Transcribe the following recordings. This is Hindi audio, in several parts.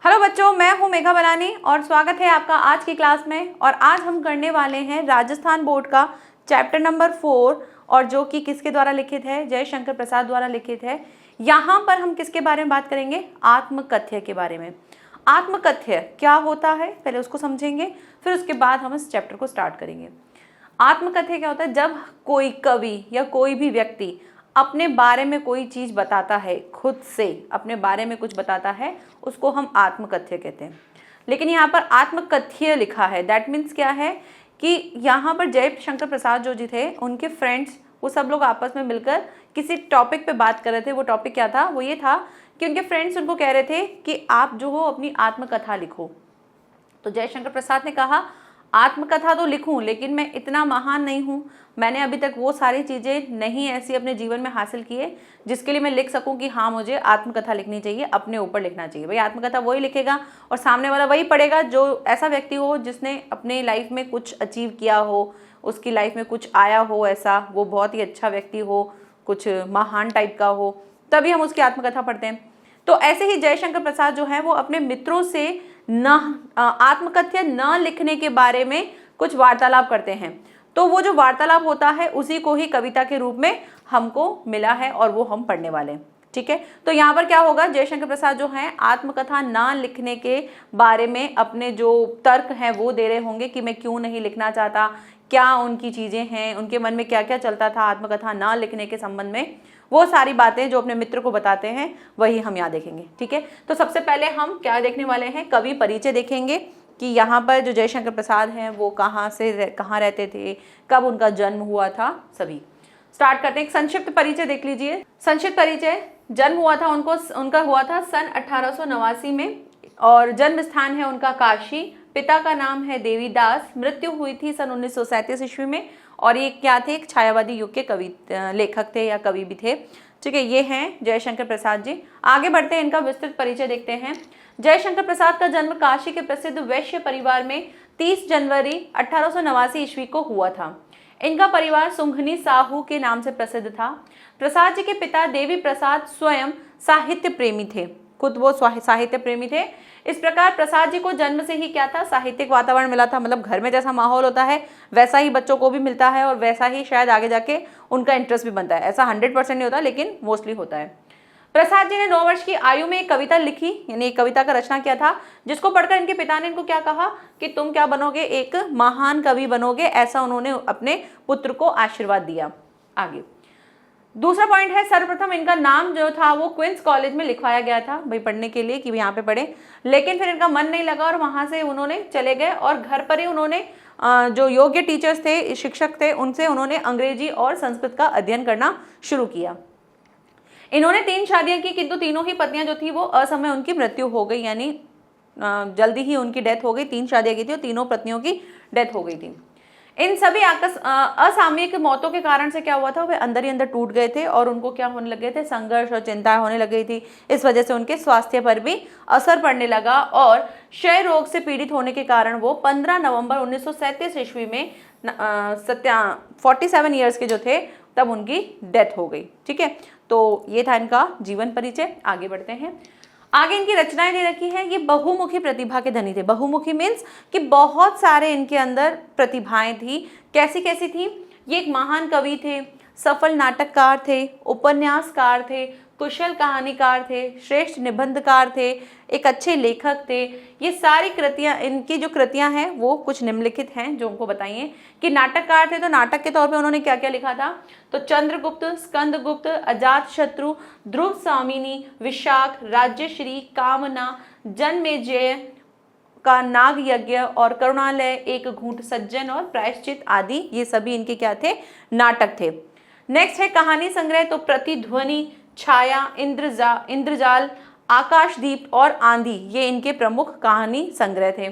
हेलो बच्चों, मैं हूं मेघा बलानी और स्वागत है आपका आज की क्लास में। और आज हम करने वाले हैं राजस्थान बोर्ड का चैप्टर नंबर 4 और जो कि किसके द्वारा लिखित है, जयशंकर प्रसाद द्वारा लिखित है। यहाँ पर हम किसके बारे में बात करेंगे? आत्मकथ्य के बारे में। आत्मकथ्य क्या होता है पहले उसको समझेंगे, फिर उसके बाद हम इस चैप्टर को स्टार्ट करेंगे। आत्मकथ्य क्या होता है? जब कोई कवि या कोई भी व्यक्ति अपने बारे में कोई चीज़ बताता है, खुद से अपने बारे में कुछ बताता है, उसको हम आत्मकथ्य कहते हैं। लेकिन यहाँ पर आत्मकथ्य लिखा है, दैट मीन्स क्या है कि यहाँ पर जयशंकर प्रसाद जो जी थे, उनके फ्रेंड्स वो सब लोग आपस में मिलकर किसी टॉपिक पे बात कर रहे थे। वो टॉपिक क्या था? वो ये था कि उनके फ्रेंड्स उनको कह रहे थे कि आप जो हो अपनी आत्मकथा लिखो। तो जयशंकर प्रसाद ने कहा आत्मकथा तो लिखूं, लेकिन मैं इतना महान नहीं हूं, मैंने अभी तक वो सारी चीज़ें नहीं ऐसी अपने जीवन में हासिल की है जिसके लिए मैं लिख सकूं कि हाँ मुझे आत्मकथा लिखनी चाहिए, अपने ऊपर लिखना चाहिए। भाई आत्मकथा वही लिखेगा और सामने वाला वही पढ़ेगा जो ऐसा व्यक्ति हो जिसने अपने लाइफ में कुछ अचीव किया हो, उसकी लाइफ में कुछ आया हो, ऐसा वो बहुत ही अच्छा व्यक्ति हो, कुछ महान टाइप का हो, तभी हम उसकी आत्मकथा पढ़ते हैं। तो ऐसे ही जयशंकर प्रसाद जो है वो अपने मित्रों से आत्मकथ्य न लिखने के बारे में कुछ वार्तालाप करते हैं। तो वो जो वार्तालाप होता है उसी को ही कविता के रूप में हमको मिला है और वो हम पढ़ने वाले हैं। ठीक है, तो यहाँ पर क्या होगा, जयशंकर प्रसाद जो हैं आत्मकथा ना लिखने के बारे में अपने जो तर्क हैं वो दे रहे होंगे कि मैं क्यों नहीं लिखना चाहता, क्या उनकी चीज़ें हैं, उनके मन में क्या क्या चलता था आत्मकथा ना लिखने के संबंध में। वो सारी बातें जो अपने मित्र को बताते हैं वही हम यहाँ देखेंगे। ठीक है, तो सबसे पहले हम क्या देखने वाले हैं? कवि परिचय देखेंगे कि यहाँ पर जो जयशंकर प्रसाद हैं वो कहाँ रहते थे, कब उनका जन्म हुआ था, सभी स्टार्ट करते हैं। एक संक्षिप्त परिचय देख लीजिए। संक्षिप्त परिचय, जन्म हुआ था उनका हुआ था सन 1889 में और जन्म स्थान है उनका काशी। पिता का नाम है देवीदास। मृत्यु हुई थी सन 1937 ईस्वी में और ये क्या थे? एक छायावादी युग के कवि लेखक थे या कवि भी थे। ठीक है, ये हैं जयशंकर प्रसाद जी। आगे बढ़ते हैं, इनका विस्तृत परिचय देखते हैं। जयशंकर प्रसाद का जन्म काशी के प्रसिद्ध वैश्य परिवार में 30 जनवरी 1889 ईस्वी को हुआ था। इनका परिवार सुंघनी साहू के नाम से प्रसिद्ध था। प्रसाद जी के पिता देवी प्रसाद स्वयं साहित्य प्रेमी थे, खुद वो साहित्य प्रेमी थे। इस प्रकार प्रसाद जी को जन्म से ही क्या था? साहित्यिक वातावरण मिला था। मतलब घर में जैसा माहौल होता है वैसा ही बच्चों को भी मिलता है और वैसा ही शायद आगे जाके उनका इंटरेस्ट भी बनता है। ऐसा 100% नहीं होता लेकिन मोस्टली होता है। प्रसाद जी ने 9 वर्ष की आयु में एक कविता लिखी, यानी एक कविता का रचना किया था, जिसको पढ़कर इनके पिता ने इनको क्या कहा कि तुम क्या बनोगे? एक महान कवि बनोगे, ऐसा उन्होंने अपने पुत्र को आशीर्वाद दिया। आगे दूसरा पॉइंट है, सर्वप्रथम इनका नाम जो था वो क्वींस कॉलेज में लिखवाया गया था भाई पढ़ने के लिए कि यहाँ पे पढ़े, लेकिन फिर इनका मन नहीं लगा और वहाँ से उन्होंने चले गए और घर पर ही उन्होंने जो योग्य टीचर्स थे, शिक्षक थे, उनसे उन्होंने अंग्रेजी और संस्कृत का अध्ययन करना शुरू किया। इन्होंने 3 शादियाँ की, किंतु तीनों ही पत्नियाँ जो थी वो असमय उनकी मृत्यु हो गई, यानी जल्दी ही उनकी डेथ हो गई। 3 शादियाँ की थी और तीनों पत्नियों की डेथ हो गई थी। इन सभी असामयिक मौतों के कारण से क्या हुआ था, वे अंदर ही अंदर टूट गए थे और उनको क्या होने लगे थे? संघर्ष और चिंताएं होने लग गई थी। इस वजह से उनके स्वास्थ्य पर भी असर पड़ने लगा और क्षय रोग से पीड़ित होने के कारण वो 15 नवंबर 1937 ईस्वी में 47 ईयर्स के जो थे तब उनकी डेथ हो गई। ठीक है, तो ये था इनका जीवन परिचय। आगे बढ़ते हैं। आगे इनकी रचनाएं दे रखी हैं। ये बहुमुखी प्रतिभा के धनी थे। बहुमुखी मीन्स कि बहुत सारे इनके अंदर प्रतिभाएं थी। कैसी कैसी थी? ये एक महान कवि थे, सफल नाटककार थे, उपन्यासकार थे, कुशल कहानीकार थे, श्रेष्ठ निबंधकार थे, एक अच्छे लेखक थे। ये सारी कृतियाँ, इनकी जो कृतियाँ हैं वो कुछ निम्नलिखित हैं जो उनको बताइए। कि नाटककार थे तो नाटक के तौर पे उन्होंने क्या क्या लिखा था? तो चंद्रगुप्त, स्कंदगुप्त, अजातशत्रु, ध्रुव स्वामिनी, विशाख, राज्यश्री, कामना, जन्मेजय का नाग यज्ञ और करुणालय, एक घूंट सज्जन और प्रायश्चित आदि, ये सभी इनके क्या थे? नाटक थे। नेक्स्ट है कहानी संग्रह। तो प्रतिध्वनि, छाया, इंद्रजाल, आकाशदीप और आंधी, ये इनके प्रमुख कहानी संग्रह थे।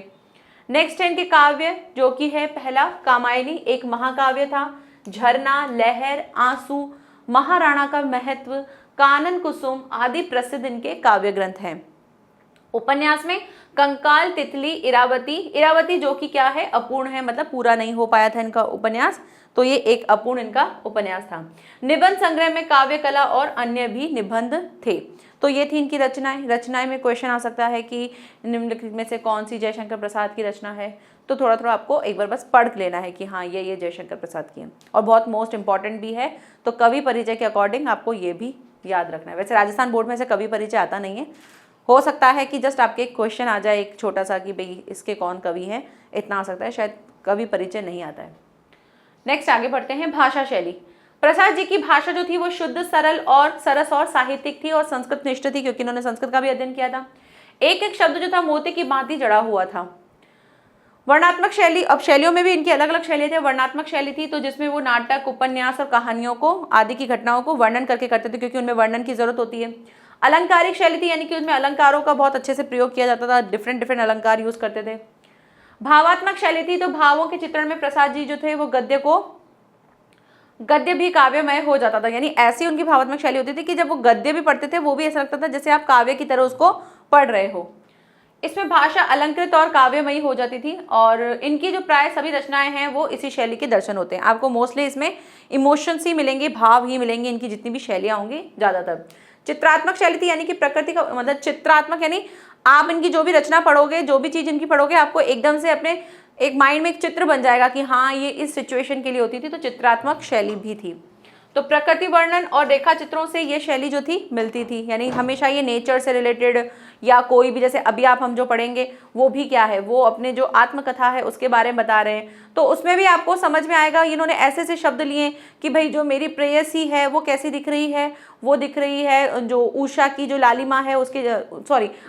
नेक्स्ट है इनके काव्य, जो कि है पहला कामायनी, एक महाकाव्य था। झरना, लहर, आंसू, महाराणा का महत्व, कानन कुसुम आदि प्रसिद्ध इनके काव्य ग्रंथ हैं। उपन्यास में कंकाल, तितली, इरावती जो कि क्या है? अपूर्ण है, मतलब पूरा नहीं हो पाया था इनका उपन्यास, तो ये एक अपूर्ण इनका उपन्यास था। निबंध संग्रह में काव्य कला और अन्य भी निबंध थे। तो तो ये थी इनकी रचनाएं। रचनाएं में क्वेश्चन आ सकता है कि निम्नलिखित में से कौन सी जयशंकर प्रसाद की रचना है। तो थोड़ा थोड़ा आपको एक बार बस पढ़ लेना है कि हाँ ये जयशंकर प्रसाद की है, और बहुत मोस्ट इंपॉर्टेंट भी है। तो कवि परिचय के अकॉर्डिंग आपको ये भी याद रखना है। वैसे राजस्थान बोर्ड में से कवि परिचय आता नहीं है, हो सकता है कि जस्ट आपके एक क्वेश्चन आ जाए एक छोटा सा कि भाई इसके कौन कवि हैं, इतना आ सकता है, शायद कवि परिचय नहीं आता है। नेक्स्ट आगे बढ़ते हैं, भाषा शैली। प्रसाद जी की भाषा जो थी वो शुद्ध, सरल और सरस और साहित्यिक थी और संस्कृत निष्ठ थी, क्योंकि इन्होंने संस्कृत का भी अध्ययन किया था। एक एक शब्द जो था मोती की भांति जड़ा हुआ था। वर्णात्मक शैली, अब शैलियों में भी इनकी अलग अलग शैली थे। वर्णात्मक शैली थी तो जिसमें वो नाटक, उपन्यास और कहानियों को आदि की घटनाओं को वर्णन करके करते थे, क्योंकि उनमें वर्णन की जरूरत होती है। अलंकारिक शैली थी, यानी कि उसमें अलंकारों का बहुत अच्छे से प्रयोग किया जाता था, डिफरेंट डिफरेंट अलंकार यूज करते थे। भावात्मक शैली थी, तो भावों के चित्रण में प्रसाद जी जो थे वो गद्य भी काव्यमय हो जाता था, यानी ऐसी उनकी भावात्मक शैली होती थी कि जब वो गद्य भी पढ़ते थे वो भी ऐसा लगता था जैसे आप काव्य की तरह उसको पढ़ रहे हो। इसमें भाषा अलंकृत और काव्यमयी हो जाती थी, और इनकी जो प्राय सभी रचनाएं हैं वो इसी शैली के दर्शन होते हैं। आपको मोस्टली इसमें इमोशंस ही मिलेंगे, भाव ही मिलेंगे, इनकी जितनी भी शैलियां होंगी ज्यादातर। चित्रात्मक शैली थी, यानी कि प्रकृति का मतलब चित्रात्मक, यानी आप इनकी जो भी रचना पढ़ोगे, जो भी चीज इनकी पढ़ोगे, आपको एकदम से अपने एक माइंड में एक चित्र बन जाएगा कि हाँ ये इस सिचुएशन के लिए होती थी, तो चित्रात्मक शैली भी थी। तो प्रकृति वर्णन और रेखा चित्रों से ये शैली जो थी मिलती थी, यानी हमेशा ये नेचर से रिलेटेड या कोई भी, जैसे अभी आप हम जो पढ़ेंगे वो भी क्या है, वो अपने जो आत्मकथा है उसके बारे में बता रहे हैं, तो उसमें भी आपको समझ में आएगा। इन्होंने ऐसे ऐसे शब्द लिए कि भाई जो मेरी प्रेयसी है वो कैसी दिख रही है, वो दिख रही है, जो उषा की जो लालिमा है उसके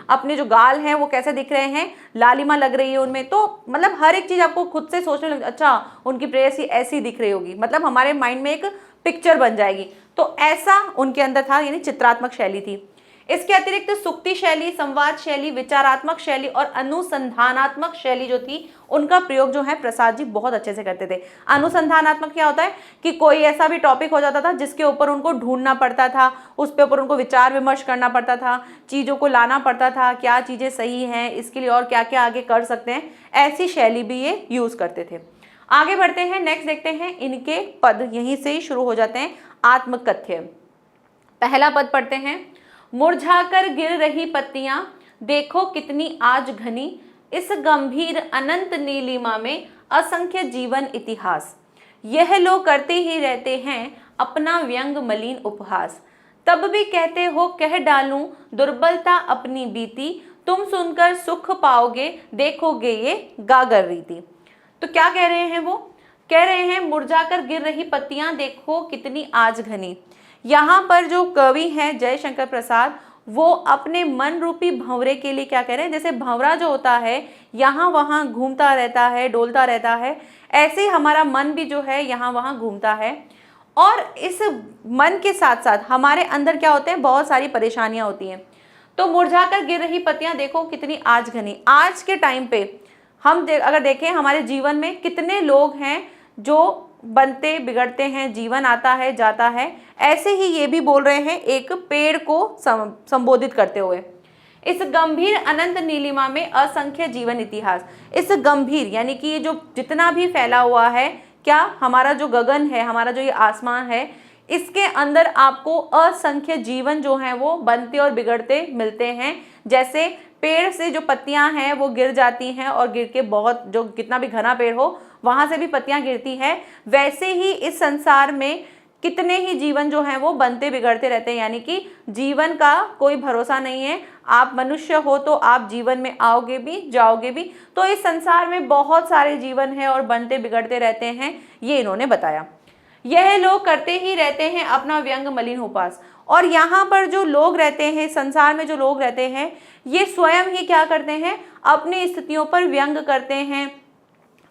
अपने जो गाल हैं वो कैसे दिख रहे हैं, लालिमा लग रही है उनमें। तो मतलब हर एक चीज आपको खुद से सोचने लग, अच्छा उनकी प्रेयसी ऐसी दिख रही होगी, मतलब हमारे माइंड में एक पिक्चर बन जाएगी। तो ऐसा उनके अंदर था, यानी चित्रात्मक शैली थी। इसके अतिरिक्त सुक्ति शैली, संवाद शैली, विचारात्मक शैली और अनुसंधानात्मक शैली जो थी उनका प्रयोग जो है प्रसाद जी बहुत अच्छे से करते थे। अनुसंधानात्मक क्या होता है कि कोई ऐसा भी टॉपिक हो जाता था जिसके ऊपर उनको ढूंढना पड़ता था, उस पे ऊपर उनको विचार विमर्श करना पड़ता था, चीज़ों को लाना पड़ता था, क्या चीज़ें सही हैं, इसके लिए और क्या क्या आगे कर सकते हैं, ऐसी शैली भी ये यूज करते थे। आगे बढ़ते हैं, नेक्स्ट देखते हैं इनके पद, यहीं से ही शुरू हो जाते हैं। आत्मकथ्य, पहला पद पढ़ते हैं। मुरझाकर गिर रही पत्तियां देखो कितनी आज घनी, इस गंभीर अनंत नीलिमा में असंख्य जीवन इतिहास, यह लोग करते ही रहते हैं अपना व्यंग मलिन उपहास, तब भी कहते हो कह डालूं दुर्बलता अपनी बीती, तुम सुनकर सुख पाओगे देखोगे ये गागर रीति। तो क्या कह रहे हैं, वो कह रहे हैं मुरझाकर गिर रही पत्तियां देखो कितनी आज घनी। यहाँ पर जो कवि हैं जयशंकर प्रसाद, वो अपने मन रूपी भंवरे के लिए क्या कह रहे हैं, जैसे भंवरा जो होता है यहाँ वहाँ घूमता रहता है, डोलता रहता है, ऐसे ही हमारा मन भी जो है यहाँ वहाँ घूमता है, और इस मन के साथ साथ हमारे अंदर क्या होते हैं, बहुत सारी परेशानियां होती हैं। तो मुरझाकर गिर रही पत्तियां देखो कितनी आज घनी, आज के टाइम पे हम अगर देखें हमारे जीवन में कितने लोग हैं जो बनते बिगड़ते हैं, जीवन आता है जाता है, ऐसे ही ये भी बोल रहे हैं एक पेड़ को संबोधित करते हुए। इस गंभीर अनंत नीलिमा में असंख्य जीवन इतिहास, इस गंभीर यानी कि ये जो जितना भी फैला हुआ है, क्या हमारा जो गगन है, हमारा जो ये आसमान है, इसके अंदर आपको असंख्य जीवन जो हैं वो बनते और बिगड़ते मिलते हैं। जैसे पेड़ से जो पत्तियां हैं वो गिर जाती हैं और गिर के बहुत, जो कितना भी घना पेड़ हो वहां से भी पत्तियां गिरती हैं, वैसे ही इस संसार में कितने ही जीवन जो हैं वो बनते बिगड़ते रहते हैं, यानी कि जीवन का कोई भरोसा नहीं है। आप मनुष्य हो तो आप जीवन में आओगे भी जाओगे भी, तो इस संसार में बहुत सारे जीवन हैं और बनते बिगड़ते रहते हैं, ये इन्होंने बताया। यह लोग करते ही रहते हैं अपना व्यंग मलिन उपास, और यहाँ पर जो लोग रहते हैं, संसार में जो लोग रहते हैं, ये स्वयं ही क्या करते हैं, अपनी स्थितियों पर व्यंग करते हैं,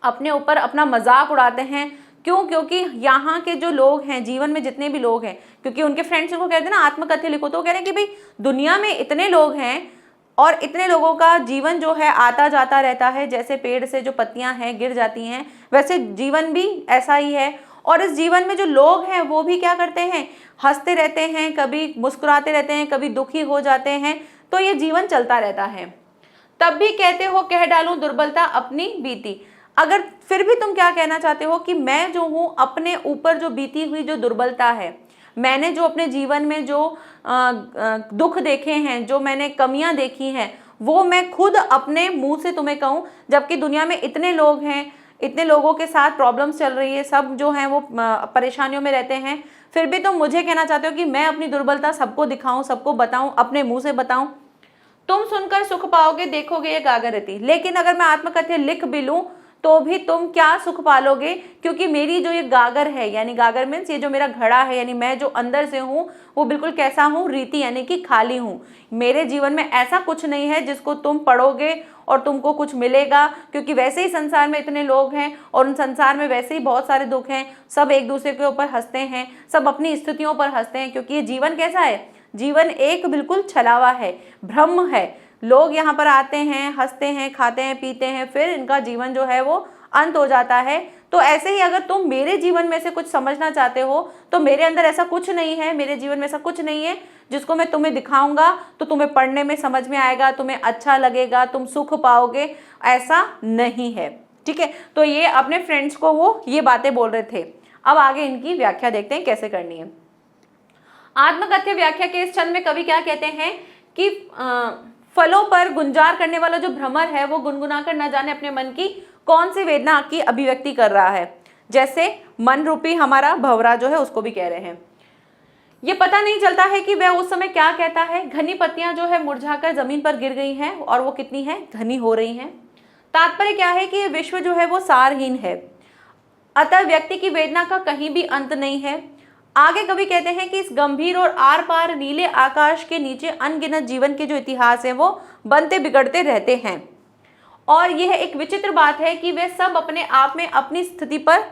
अपने ऊपर अपना मजाक उड़ाते हैं। क्यों? क्योंकि यहाँ के जो लोग हैं, जीवन में जितने भी लोग हैं, क्योंकि उनके फ्रेंड्स उनको कहते हैं ना आत्मकथ्य लिखो, तो वो कह रहे हैं कि भाई दुनिया में इतने लोग हैं और इतने लोगों का जीवन जो है आता जाता रहता है, जैसे पेड़ से जो पत्तियां हैं गिर जाती हैं, वैसे जीवन भी ऐसा ही है। और इस जीवन में जो लोग हैं वो भी क्या करते हैं, हंसते रहते हैं, कभी मुस्कुराते रहते हैं, कभी दुखी हो जाते हैं, तो ये जीवन चलता रहता है। तब भी कहते हो कह डालूं दुर्बलता अपनी बीती, अगर फिर भी तुम क्या कहना चाहते हो कि मैं जो हूँ अपने ऊपर जो बीती हुई जो दुर्बलता है, मैंने जो अपने जीवन में जो दुख देखे हैं, जो मैंने कमियां देखी हैं, वो मैं खुद अपने मुंह से तुम्हें कहूं, जबकि दुनिया में इतने लोग हैं, इतने लोगों के साथ प्रॉब्लम्स चल रही है, सब जो हैं वो परेशानियों में रहते हैं, फिर भी तुम मुझे कहना चाहते हो कि मैं अपनी दुर्बलता सबको दिखाऊं, सबको बताऊं, अपने मुंह से बताऊं। तुम सुनकर सुख पाओगे, देखोगे ये गागर रहती। लेकिन अगर मैं आत्मकथ्य लिख भी लूं तो भी तुम क्या सुख पालोगे, क्योंकि मेरी जो ये गागर है, यानी गागर मीन्स ये जो मेरा घड़ा है, यानी मैं जो अंदर से हूँ वो बिल्कुल कैसा हूँ, रीति, यानी कि खाली हूँ। मेरे जीवन में ऐसा कुछ नहीं है जिसको तुम पढ़ोगे और तुमको कुछ मिलेगा, क्योंकि वैसे ही संसार में इतने लोग हैं और उन संसार में वैसे ही बहुत सारे दुख हैं, सब एक दूसरे के ऊपर हंसते हैं, सब अपनी स्थितियों पर हंसते हैं, क्योंकि ये जीवन कैसा है, जीवन एक बिल्कुल छलावा है, भ्रम है। लोग यहाँ पर आते हैं, हंसते हैं, खाते हैं, पीते हैं, फिर इनका जीवन जो है वो अंत हो जाता है। तो ऐसे ही अगर तुम मेरे जीवन में से कुछ समझना चाहते हो तो मेरे अंदर ऐसा कुछ नहीं है, मेरे जीवन में ऐसा कुछ नहीं है जिसको मैं तुम्हें दिखाऊंगा तो तुम्हें पढ़ने में समझ में आएगा, तुम्हें अच्छा लगेगा, तुम सुख पाओगे, ऐसा नहीं है। ठीक है, तो ये अपने फ्रेंड्स को वो ये बातें बोल रहे थे। अब आगे इनकी व्याख्या देखते हैं कैसे करनी है। आत्मकथ्य व्याख्या के इस छंद में कवि क्या कहते हैं कि फलों पर गुंजार करने वाला जो भ्रमर है वो गुनगुनाकर न जाने अपने मन की कौन सी वेदना की अभिव्यक्ति कर रहा है। जैसे मन रूपी हमारा भंवरा जो है उसको भी कह रहे हैं। ये पता नहीं चलता है कि वह उस समय क्या कहता है। घनी पत्तियां जो है मुरझाकर जमीन पर गिर गई हैं और वो कितनी है, घनी हो रही हैं। तात्पर्य क्या है कि ये विश्व जो है वो सारहीन है, अतः व्यक्ति की वेदना का कहीं भी अंत नहीं है। आगे कवि कहते हैं कि इस गंभीर और आर पार नीले आकाश के नीचे अनगिनत जीवन के जो इतिहास है वो बनते बिगड़ते रहते हैं, और यह एक विचित्र बात है कि वे सब अपने आप में अपनी स्थिति पर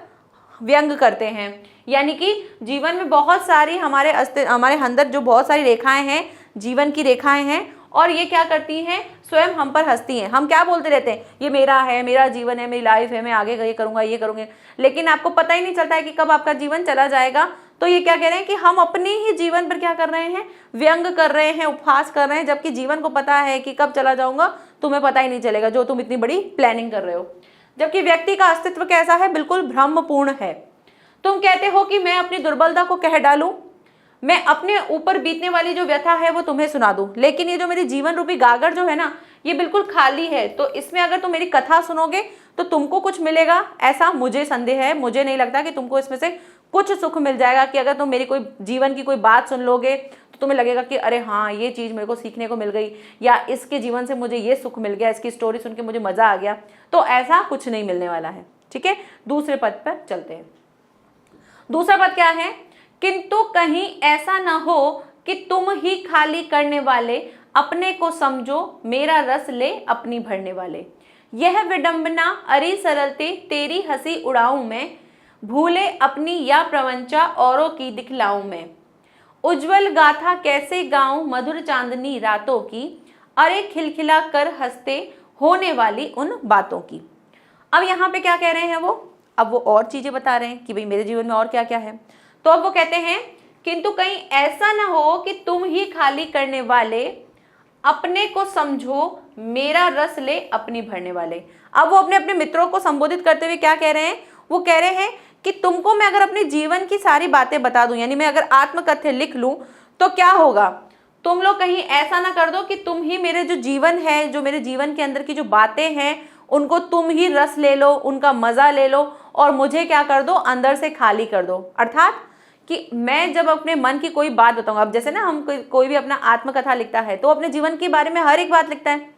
व्यंग करते हैं। यानी कि जीवन में बहुत सारी हमारे अंदर जो बहुत सारी रेखाएं हैं, जीवन की रेखाएं हैं, और ये क्या करती हैं, स्वयं हम पर हंसती हैं। हम क्या बोलते रहते हैं, ये मेरा है, मेरा जीवन है, मेरी लाइफ है, मैं आगे ये करूँगा, ये करूँगे, लेकिन आपको पता ही नहीं चलता है कि कब आपका जीवन चला जाएगा। तो ये क्या कह रहे हैं कि हम अपने ही जीवन पर क्या कर रहे हैं, व्यंग कर रहे हैं, उपहास कर रहे हैं, जबकि जीवन को पता है कि कब चला जाऊंगा, तुम्हें पता ही नहीं चलेगा, जो तुम इतनी बड़ी प्लानिंग कर रहे हो। जबकि व्यक्ति का अस्तित्व कैसा है, बिल्कुल भ्रमपूर्ण है। तुम कहते हो कि मैं अपनी दुर्बलता को कह डालूं, मैं अपने ऊपर बीतने वाली जो व्यथा है वो तुम्हें सुना दूं, लेकिन ये जो मेरी जीवन रूपी गागर जो है ना, ये बिल्कुल खाली है। तो इसमें अगर तुम मेरी कथा सुनोगे तो तुमको कुछ मिलेगा, ऐसा मुझे संदेह है। मुझे नहीं लगता कि तुमको इसमें से कुछ सुख मिल जाएगा, कि अगर तुम मेरी कोई जीवन की कोई बात सुन लोगे तो तुम्हें लगेगा कि अरे हाँ, ये चीज़ मेरे को सीखने को मिल गई, या इसके जीवन से मुझे ये सुख मिल गया, इसकी स्टोरी सुन के मुझे मज़ा आ गया। तो ऐसा कुछ नहीं मिलने वाला है। ठीक है, दूसरे पद पर चलते हैं। दूसरा पद क्या है, किंतु कहीं ऐसा ना हो कि तुम ही खाली करने वाले, अपने को समझो मेरा रस ले अपनी भरने वाले। यह विडंबना अरी सरलते तेरी हंसी उड़ाऊं मैं, भूले अपनी या प्रवंचा औरों की दिखलाऊं मैं। उज्जवल गाथा कैसे गाऊं मधुर चांदनी रातों की, अरे खिलखिला कर हंसते होने वाली उन बातों की। अब यहाँ पे क्या कह रहे हैं वो, अब वो और चीजें बता रहे हैं कि भाई मेरे जीवन में और क्या क्या है। तो अब वो कहते हैं किंतु कहीं ऐसा ना हो कि तुम ही खाली करने वाले, अपने को समझो मेरा रस ले अपनी भरने वाले। अब वो अपने अपने मित्रों को संबोधित करते हुए क्या कह रहे हैं, वो कह रहे हैं कि तुमको मैं अगर अपने जीवन की सारी बातें बता दूं, यानी मैं अगर आत्मकथ्य लिख लूं तो क्या होगा, तुम लोग कहीं ऐसा ना कर दो कि तुम ही मेरे जो जीवन है, जो मेरे जीवन के अंदर की जो बातें हैं उनको तुम ही रस ले लो, उनका मजा ले लो, और मुझे क्या कर दो, अंदर से खाली कर दो। अर्थात कि मैं जब अपने मन की कोई बात बताऊंगा, अब जैसे ना हम कोई भी अपना आत्मकथा लिखता है तो अपने जीवन के बारे में हर एक बात लिखता है,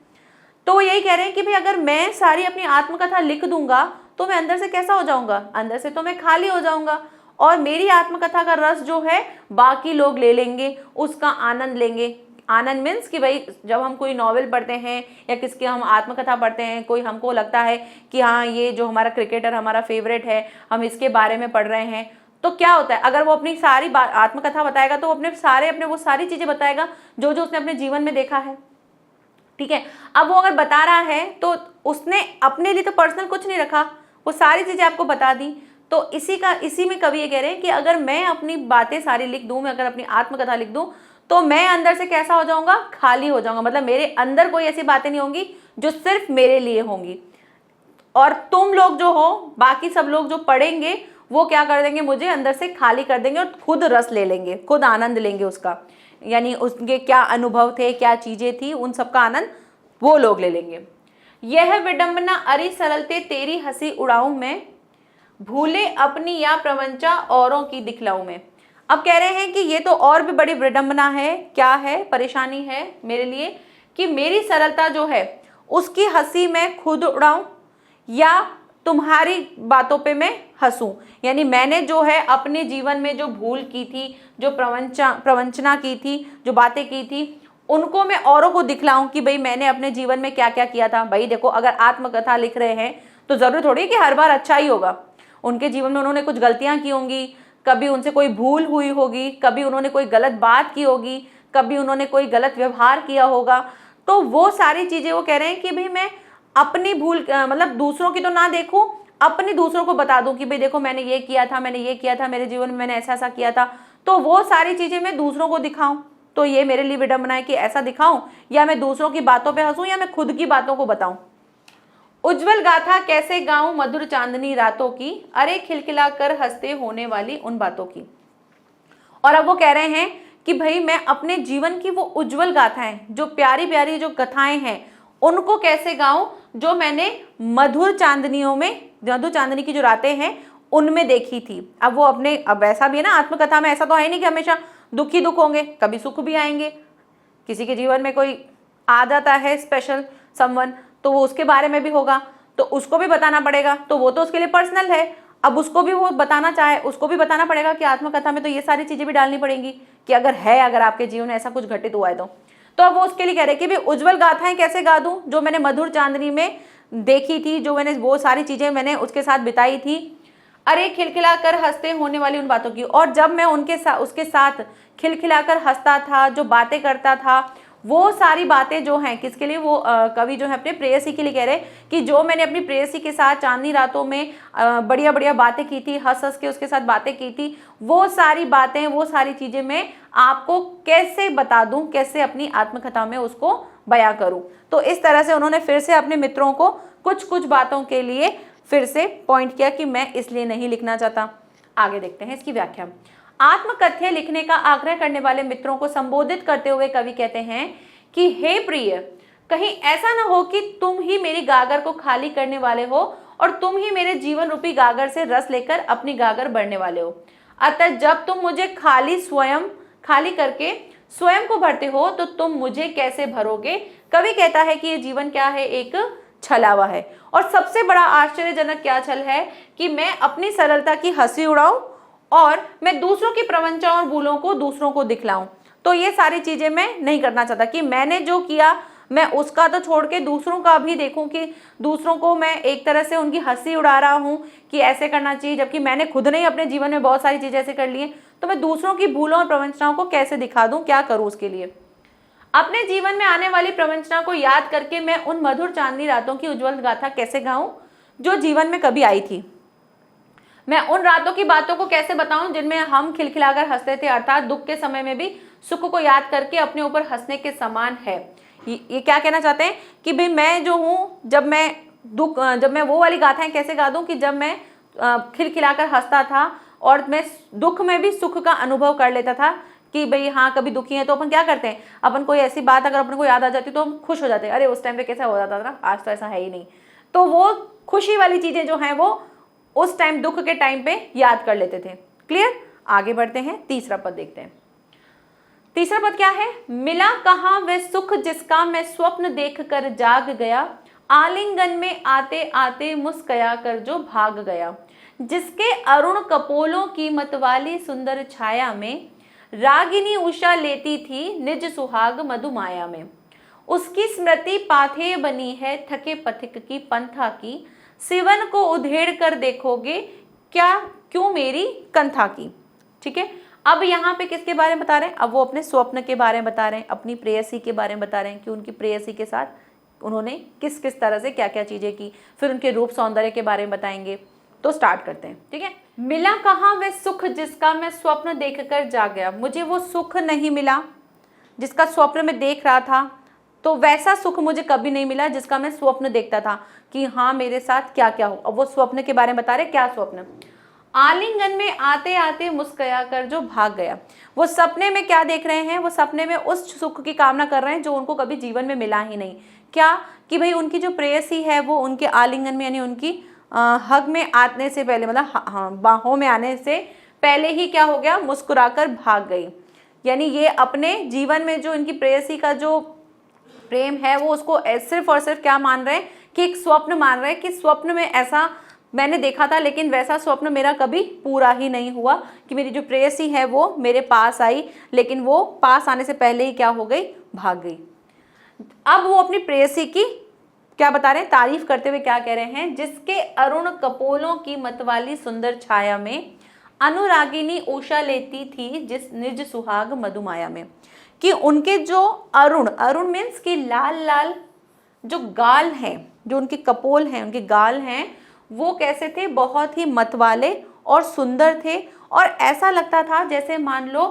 तो वो यही कह रहे हैं कि भाई अगर मैं सारी अपनी आत्मकथा लिख दूंगा तो मैं अंदर से कैसा हो जाऊंगा, अंदर से तो मैं खाली हो जाऊंगा, और मेरी आत्मकथा का रस जो है बाकी लोग ले लेंगे, उसका आनंद लेंगे। आनंद मीन्स कि भाई जब हम कोई नॉवेल पढ़ते हैं या किसकी हम आत्मकथा पढ़ते हैं, कोई हमको लगता है कि हाँ ये जो हमारा क्रिकेटर हमारा फेवरेट है, हम इसके बारे में पढ़ रहे हैं, तो क्या होता है, अगर वो अपनी सारी आत्मकथा बताएगा तो अपने वो सारी चीजें बताएगा जो जो उसने अपने जीवन में देखा है। ठीक है, अब वो अगर बता रहा है तो उसने अपने लिए तो पर्सनल कुछ नहीं रखा, वो सारी चीजें आपको बता दी। तो इसी में कवि ये कह रहे हैं कि अगर मैं अपनी बातें सारी लिख दूं, मैं अगर अपनी आत्मकथा लिख दूं तो मैं अंदर से कैसा हो जाऊंगा, खाली हो जाऊंगा। मतलब मेरे अंदर कोई ऐसी बातें नहीं होंगी जो सिर्फ मेरे लिए होंगी, और तुम लोग जो हो, बाकी सब लोग जो पढ़ेंगे वो क्या कर देंगे, मुझे अंदर से खाली कर देंगे और खुद रस ले लेंगे, खुद आनंद लेंगे उसका, यानी उसके क्या अनुभव थे, क्या चीजें थी, उन सबका आनंद वो लोग ले लेंगे। यह विडंबना अरि सरलते तेरी हंसी उड़ाऊं मैं, भूले अपनी या प्रवंचा औरों की दिखलाऊं मैं। अब कह रहे हैं कि ये तो और भी बड़ी विडंबना है, क्या है, परेशानी है मेरे लिए कि मेरी सरलता जो है उसकी हंसी मैं खुद उड़ाऊं या तुम्हारी बातों पे मैं हंसूं। यानी मैंने जो है अपने जीवन में जो भूल की थी, जो प्रवंचना की थी, जो बातें की थी, उनको मैं औरों को दिखलाऊं कि भाई मैंने अपने जीवन में क्या क्या किया था। भाई देखो, अगर आत्मकथा लिख रहे हैं तो जरूरी थोड़ी कि हर बार अच्छा ही होगा। उनके जीवन में उन्होंने कुछ गलतियां की होंगी, कभी उनसे कोई भूल हुई होगी, कभी उन्होंने कोई गलत बात की होगी, कभी उन्होंने कोई गलत व्यवहार किया होगा। तो वो सारी चीजें वो कह रहे हैं कि भाई मैं अपनी भूल मतलब दूसरों की तो ना देखूं, अपनी दूसरों को बता दूं कि भाई देखो मैंने ये किया था, मैंने ये किया था, मेरे जीवन में मैंने ऐसा ऐसा किया था। तो वो सारी चीजें मैं दूसरों को दिखाऊं, तो ये मेरे लिए विडंबना है कि ऐसा दिखाऊं, या मैं दूसरों की बातों पे हंसूं, या मैं खुद की बातों को बताऊं। उज्जवल गाथा कैसे गाऊं मधुर चांदनी रातों की, अरे खिलखिला कर हंसते होने वाली उन बातों की। और अब वो कह रहे हैं कि भाई मैं अपने जीवन की वो उज्जवल गाथाएं, जो प्यारी प्यारी जो कथाएं हैं, उनको कैसे गाऊं जो मैंने मधुर चांदनियों में, मधुर चांदनी की जो रातें हैं उनमें देखी थी। अब वो अपने, अब ऐसा भी है ना आत्मकथा में, ऐसा तो है नहीं कि हमेशा दुख ही दुख होंगे, कभी सुख भी आएंगे। किसी के जीवन में कोई आ जाता है स्पेशल समवन, तो वो उसके बारे में भी होगा, तो उसको भी बताना पड़ेगा, तो वो तो उसके लिए पर्सनल है। अब उसको भी वो बताना चाहे, उसको भी बताना पड़ेगा कि आत्मकथा में तो ये सारी चीजें भी डालनी पड़ेंगी कि अगर आपके जीवन में ऐसा कुछ घटित हुआ है तो अब वो उसके लिए कह रहे कि भी उज्जवल गाथाएं कैसे गा दूं जो मैंने मधुर चांदनी में देखी थी, जो मैंने वो सारी चीजें मैंने उसके साथ बिताई थी। अरे खिलखिला कर हंसते होने वाली उन बातों की। और जब मैं उसके साथ खिलखिला कर हंसता था, जो बातें करता था, वो सारी बातें जो हैं किसके लिए, वो कवि जो है अपने प्रेयसी के लिए कह रहे कि जो मैंने अपनी प्रेयसी के साथ चांदनी रातों में बढ़िया बढ़िया बातें की थी, हंस हंस के उसके साथ बातें की थी, वो सारी बातें, वो सारी चीजें मैं आपको कैसे बता दूं, कैसे अपनी आत्मकथा में उसको बयां करूं। तो इस तरह से उन्होंने फिर से अपने मित्रों को कुछ कुछ बातों के लिए फिर से पॉइंट किया कि मैं इसलिए नहीं लिखना चाहता। आगे देखते हैं इसकी व्याख्या। आत्मकथ्य लिखने का आग्रह करने वाले मित्रों को संबोधित करते हुए कवि कहते हैं कि हे प्रिय, कहीं ऐसा ना हो कि तुम ही मेरी गागर को खाली करने वाले हो और तुम ही मेरे जीवन रूपी गागर से रस लेकर अपनी गागर भरने वाले हो। अतः जब तुम मुझे खाली करके स्वयं को भरते हो तो तुम मुझे कैसे भरोगे। कवि कहता है कि ये जीवन क्या है, एक छलावा है। और सबसे बड़ा आश्चर्यजनक क्या छल है कि मैं अपनी सरलता की हंसी उड़ाऊं और मैं दूसरों की प्रवंचा और भूलों को दूसरों को दिखलाऊं। तो ये सारी चीजें मैं नहीं करना चाहता कि मैंने जो किया मैं उसका तो छोड़ के दूसरों का भी देखूं कि दूसरों को मैं एक तरह से उनकी हंसी उड़ा रहा हूं कि ऐसे करना चाहिए, जबकि मैंने खुद ने ही अपने जीवन में बहुत सारी चीजें ऐसे कर ली हैं। तो मैं दूसरों की भूलों और प्रवंचनाओं को कैसे दिखा दूं, क्या करूं उसके लिए। अपने जीवन में आने वाली प्रवंचना को याद करके मैं उन मधुर चांदनी रातों की उज्जवल गाथा कैसे गाऊं जो जीवन में कभी आई थी। मैं उन रातों की बातों को कैसे बताऊं जिनमें हम खिलखिलाकर हंसते थे, अर्थात दुख के समय में भी सुख को याद करके अपने ऊपर हंसने के समान है। ये क्या कहना चाहते हैं कि भाई मैं जो हूँ, जब मैं वो वाली गाथाएं कैसे गा दूं कि जब मैं खिलखिलाकर हंसता था और मैं दुख में भी सुख का अनुभव कर लेता था कि भाई हाँ कभी दुखी है तो अपन क्या करते हैं, अपन कोई ऐसी बात अगर अपन को याद आ जाती तो हम खुश हो जाते हैं, अरे उस टाइम पे कैसा हो जाता था ना, आज तो ऐसा है ही नहीं। तो वो खुशी वाली चीजें जो हैं वो उस टाइम, दुख के टाइम पे याद कर लेते थे। क्लियर। आगे बढ़ते हैं, तीसरा पद देखते हैं। तीसरा पद क्या है। मिला कहाँ वह सुख जिसका मैं स्वप्न देख कर जाग गया, आलिंगन में आते आते मुस्कया कर जो भाग गया, जिसके अरुण कपोलों की मतवाली सुंदर छाया में रागिनी उषा लेती थी निज सुहाग मधुमाया में। उसकी स्मृति पाथे बनी है थके पथिक की पंथा की, सिवन को उधेड़ कर देखोगे क्या क्यों मेरी कंथा की। ठीक है। अब यहाँ पे किसके बारे में बता रहे हैं, अब वो अपने स्वप्न के बारे में बता रहे हैं, अपनी प्रेयसी के बारे में बता रहे हैं कि उनकी प्रेयसी के साथ उन्होंने किस किस तरह से क्या क्या चीजें की, फिर उनके रूप सौंदर्य के बारे में बताएंगे। तो स्टार्ट करते हैं। ठीक है। मिला कहाँ वह सुख जिसका मैं स्वप्न देखकर जाग गया। मुझे वो सुख नहीं मिला जिसका स्वप्न में देख रहा था, तो वैसा सुख मुझे कभी नहीं मिला जिसका मैं स्वप्न देखता था कि हाँ मेरे साथ क्या क्या हो। अब वो स्वप्न के बारे में बता रहे, क्या स्वप्न। आलिंगन में आते आते मुस्कुरा कर जो भाग गया। वो सपने में क्या देख रहे हैं, वो सपने में उस सुख की कामना कर रहे हैं जो उनको कभी जीवन में मिला ही नहीं। क्या कि भाई उनकी जो प्रेयसी है वो उनके आलिंगन में यानी उनकी हग में आने से पहले, मतलब बाहों में आने से पहले ही क्या हो गया, मुस्कुराकर भाग गई। यानी ये अपने जीवन में जो इनकी प्रेयसी का जो प्रेम है वो उसको सिर्फ और सिर्फ क्या मान रहे हैं कि एक स्वप्न मान रहे हैं कि स्वप्न में ऐसा मैंने देखा था, लेकिन वैसा स्वप्न मेरा कभी पूरा ही नहीं हुआ कि मेरी जो प्रेयसी है वो मेरे पास आई, लेकिन वो पास आने से पहले ही क्या हो गई, भाग गई। अब वो अपनी प्रेयसी की क्या बता रहे हैं, तारीफ करते हुए क्या कह रहे हैं, जिसके अरुण कपोलों की मतवाली सुंदर छाया में अनुरागिनी उषा लेती थी जिस निज सुहाग मधुमाया में। कि उनके जो अरुण, अरुण मीन्स कि लाल लाल जो गाल हैं, जो उनके कपोल हैं, उनके गाल हैं, वो कैसे थे, बहुत ही मतवाले और सुंदर थे। और ऐसा लगता था जैसे मान लो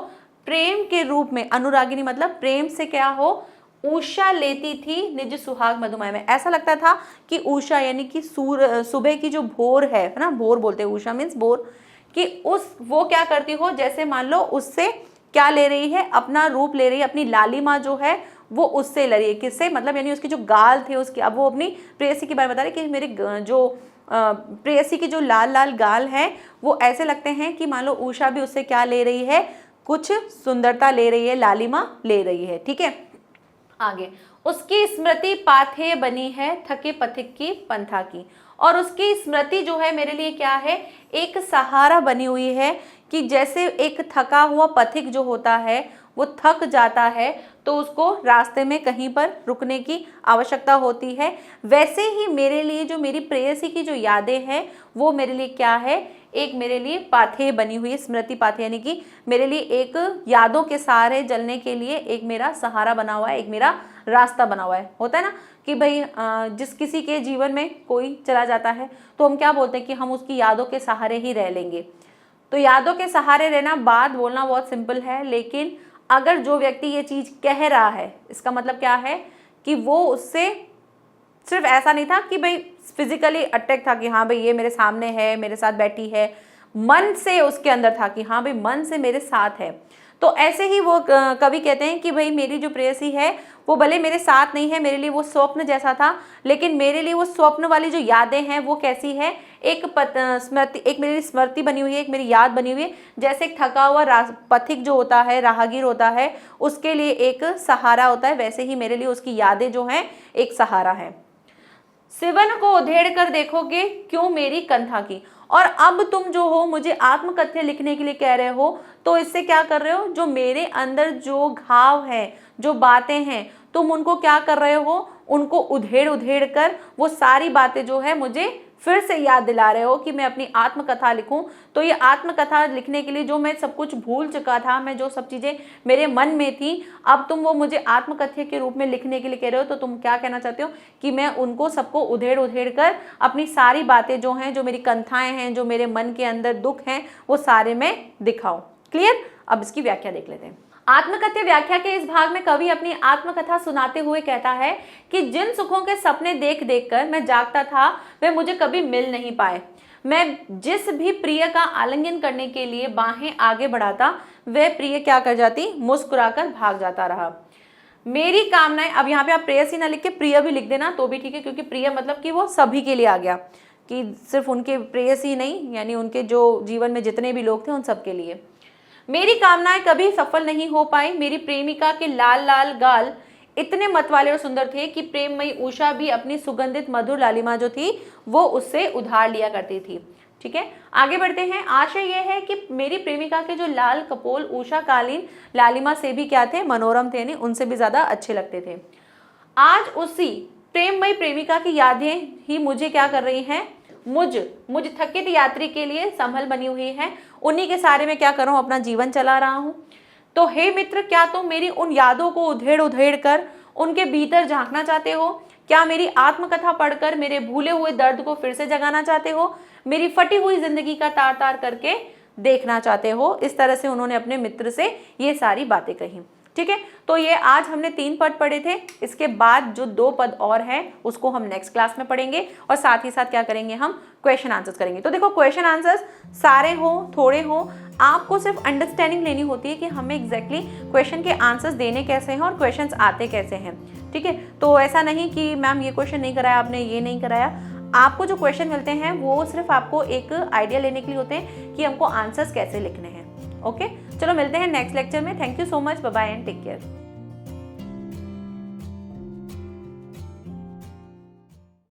प्रेम के रूप में, अनुरागिनी मतलब प्रेम से क्या हो, उषा लेती थी निज सुहाग मधुमाया में। ऐसा लगता था कि उषा यानी कि सुबह की जो भोर है ना, भोर बोलते हैं, उषा मीन्स भोर, कि उस वो क्या करती हो, जैसे मान लो उससे क्या ले रही है, अपना रूप ले रही है, अपनी लालिमा जो है वो उससे ले रही है। किससे, मतलब यानी उसके जो गाल थे उसके, अब वो अपनी प्रेयसी के बारे में बता रही कि मेरे जो प्रेयसी की जो लाल लाल गाल हैं वो ऐसे लगते हैं कि मान लो उषा भी उससे क्या ले रही है, कुछ सुंदरता ले रही है, लालिमा ले रही है। ठीक है, आगे, उसकी स्मृति पाथेय बनी है थके पथिक की पंथा की। और उसकी स्मृति जो है मेरे लिए क्या है, एक सहारा बनी हुई है कि जैसे एक थका हुआ पथिक जो होता है वो थक जाता है तो उसको रास्ते में कहीं पर रुकने की आवश्यकता होती है, वैसे ही मेरे लिए जो मेरी प्रेयसी की जो यादें हैं वो मेरे लिए क्या है, एक मेरे लिए पाथेय बनी हुई, स्मृति पाथेय यानी कि मेरे लिए एक यादों के सहारे चलने के लिए एक मेरा सहारा बना हुआ है, एक मेरा रास्ता बना हुआ है। होता है ना कि भाई जिस किसी के जीवन में कोई चला जाता है तो हम क्या बोलते हैं कि हम उसकी यादों के सहारे ही रह लेंगे। तो यादों के सहारे रहना, बात बोलना बहुत सिंपल है, लेकिन अगर जो व्यक्ति ये चीज़ कह रहा है इसका मतलब क्या है कि वो उससे सिर्फ ऐसा नहीं था कि भाई फिजिकली अटैक था कि हाँ भाई ये मेरे सामने है, मेरे साथ बैठी है, मन से उसके अंदर था कि हाँ भाई मन से मेरे साथ है। तो ऐसे ही वो कवि कहते हैं कि भाई मेरी जो प्रेयसी है वो भले मेरे साथ नहीं है, मेरे लिए वो स्वप्न जैसा था, लेकिन मेरे लिए वो स्वप्न वाली जो यादें हैं वो कैसी है, एक स्मृति, एक मेरी स्मृति बनी हुई है, एक मेरी याद बनी हुई है। जैसे एक थका हुआ पथिक जो होता है, राहगीर होता है, उसके लिए एक सहारा होता है, वैसे ही मेरे लिए उसकी यादें जो हैं एक सहारा है। सिवन को उधेड़ कर देखोगे क्यों मेरी कंथा की। और अब तुम जो हो मुझे आत्मकथ्य लिखने के लिए कह रहे हो, तो इससे क्या कर रहे हो, जो मेरे अंदर जो घाव है, जो बातें हैं, तुम उनको क्या कर रहे हो, उनको उधेड़ उधेड़ कर वो सारी बातें जो है मुझे फिर से याद दिला रहे हो कि मैं अपनी आत्मकथा लिखूं। तो ये आत्मकथा लिखने के लिए जो मैं सब कुछ भूल चुका था, मैं जो सब चीज़ें मेरे मन में थी, अब तुम वो मुझे आत्मकथ्य के रूप में लिखने के लिए कह रहे हो। तो तुम क्या कहना चाहते हो कि मैं उनको सबको उधेड़ उधेड़ कर अपनी सारी बातें जो हैं, जो मेरी कंथाएं हैं, जो मेरे मन के अंदर दुख हैं, वो सारे मैं दिखाऊं। क्लियर। अब इसकी व्याख्या देख लेते हैं। आत्मकथ्य व्याख्या के इस भाग में कवि अपनी आत्मकथा सुनाते हुए कहता है कि जिन सुखों के सपने देख देख कर मैं जागता था वे मुझे कभी मिल नहीं पाए। मैं जिस भी प्रिय का आलिंगन करने के लिए बाहें आगे बढ़ाता वह प्रिय क्या कर जाती, मुस्कुराकर भाग जाता रहा। मेरी कामनाएं, अब यहाँ पे आप प्रेयसी ना लिख के प्रिय भी लिख देना तो भी ठीक है, क्योंकि प्रिय मतलब कि वो सभी के लिए आ गया, कि सिर्फ उनके प्रेयसी नहीं, यानी उनके जो जीवन में जितने भी लोग थे उन सब के लिए। मेरी कामनाएं कभी सफल नहीं हो पाई। मेरी प्रेमिका के लाल लाल गाल इतने मतवाले और सुंदर थे कि प्रेममयी उषा भी अपनी सुगंधित मधुर लालिमा जो थी वो उससे उधार लिया करती थी। ठीक है, आगे बढ़ते हैं। आशय यह है कि मेरी प्रेमिका के जो लाल कपोल उषा कालीन लालिमा से भी क्या थे, मनोरम थे, नहीं उनसे भी ज्यादा अच्छे लगते थे। आज उसी प्रेममयी प्रेमिका की यादें ही मुझे क्या कर रही हैं, मुझ थकित यात्री के लिए संभल बनी हुई है। उन्हीं के सारे में क्या कर रहा हूँ, अपना जीवन चला रहा हूँ। तो हे मित्र, क्या तुम मेरी उन यादों को उधेड़ उधेड़ कर उनके भीतर झांकना चाहते हो? क्या मेरी आत्मकथा पढ़कर मेरे भूले हुए दर्द को फिर से जगाना चाहते हो? मेरी फटी हुई जिंदगी का तार तार करके देखना चाहते हो? इस तरह से उन्होंने अपने मित्र से ये सारी बातें कही। ठीक है। तो ये आज हमने 3 पद पढ़े थे, इसके बाद जो 2 पद और हैं उसको हम नेक्स्ट क्लास में पढ़ेंगे और साथ ही साथ क्या करेंगे, हम क्वेश्चन आंसर्स करेंगे। तो देखो क्वेश्चन आंसर्स सारे हो थोड़े हो, आपको सिर्फ अंडरस्टैंडिंग लेनी होती है कि हमें एग्जैक्टली क्वेश्चन के आंसर्स देने कैसे हैं और क्वेश्चंस आते कैसे हैं। ठीक है, तो ऐसा नहीं कि मैम ये क्वेश्चन नहीं कराया आपने, ये नहीं कराया। आपको जो क्वेश्चन मिलते हैं वो सिर्फ आपको एक आइडिया लेने के लिए होते हैं कि हमको आंसर्स कैसे लिखने हैं। ओके, चलो मिलते हैं नेक्स्ट लेक्चर में। Thank you so much, bye bye and take care.